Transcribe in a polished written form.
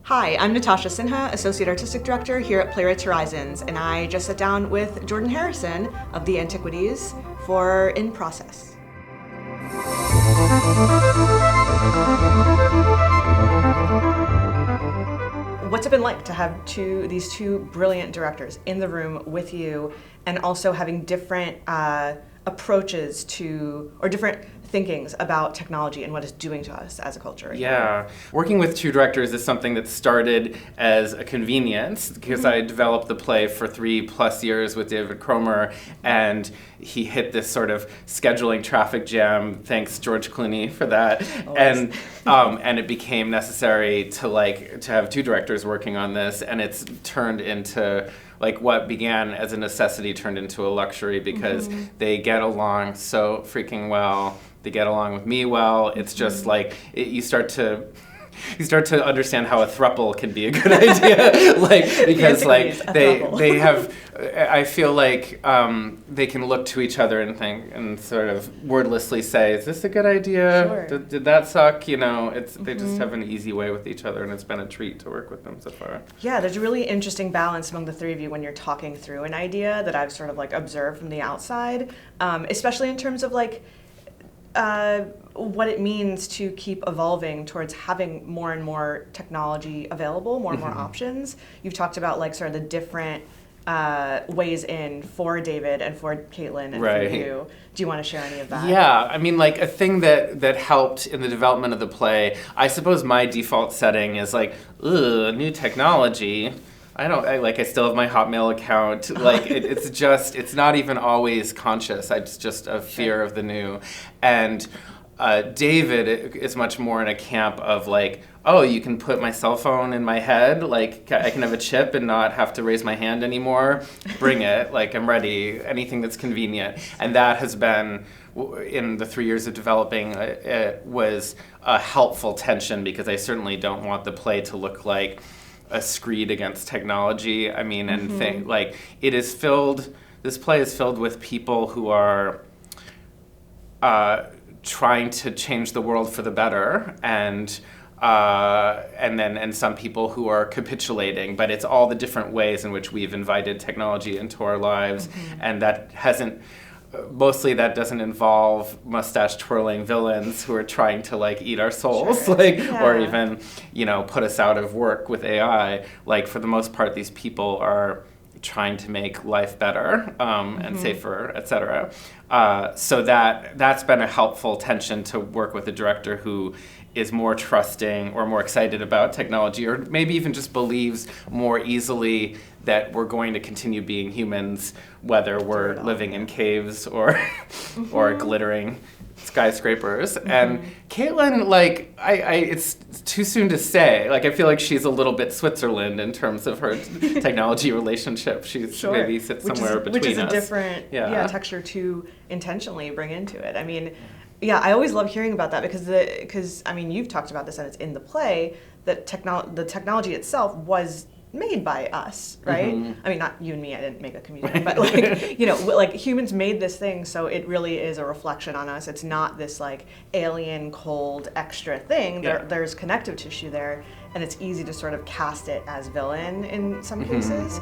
Hi, I'm Natasha Sinha, Associate Artistic Director here at Playwrights Horizons, and I just sat down with Jordan Harrison of the Antiquities for In Process. What's it been like to have these two brilliant directors in the room with you, and also having different approaches to, or different thinkings about technology and what it's doing to us as a culture? Yeah. Working with two directors is something that started as a convenience because I developed the play for 3+ years with David Cromer, and he hit this sort of scheduling traffic jam. Thanks, George Clooney, for that. And it became necessary to have two directors working on this, and it's turned into what began as a necessity turned into a luxury because they get along so freaking well. They get along with me well. It's just you start to understand how a throuple can be a good idea, because they have. I feel like they can look to each other and think and sort of wordlessly say, "Is this a good idea? Sure. Did that suck?" They just have an easy way with each other, and it's been a treat to work with them so far. Yeah, there's a really interesting balance among the three of you when you're talking through an idea that I've sort of observed from the outside, especially in terms of what it means to keep evolving towards having more and more technology available, more and more options. You've talked about sort of the different ways in for David and for Caitlin and for you. Do you want to share any of that? Yeah, I mean, a thing that helped in the development of the play, I suppose my default setting is new technology. I still have my Hotmail account. It's not even always conscious. It's just a fear of the new. And David is much more in a camp of you can put my cell phone in my head. I can have a chip and not have to raise my hand anymore. Bring it. I'm ready. Anything that's convenient. And that has been, in the 3 years of developing, it was a helpful tension because I certainly don't want the play to look like a screed against technology. I mean, and it is filled. This play is filled with people who are trying to change the world for the better, and some people who are capitulating. But it's all the different ways in which we've invited technology into our lives, and that hasn't. Mostly that doesn't involve mustache-twirling villains who are trying to eat our souls, or even put us out of work with AI. For the most part, these people are trying to make life better and safer, etc. So that's been a helpful tension to work with a director who is more trusting or more excited about technology, or maybe even just believes more easily that we're going to continue being humans, whether we're living in caves or or glittering skyscrapers. And Caitlin, it's too soon to say. I feel like she's a little bit Switzerland in terms of her technology relationship. She's maybe sits somewhere between us. Which is a different texture to intentionally bring into it. I mean, yeah, I always love hearing about that because you've talked about this and it's in the play that the technology itself was made by us, right? I mean, not you and me, I didn't make a comedian, but humans made this thing, so it really is a reflection on us. It's not this alien, cold, extra thing. There's connective tissue there, and it's easy to sort of cast it as villain in some cases.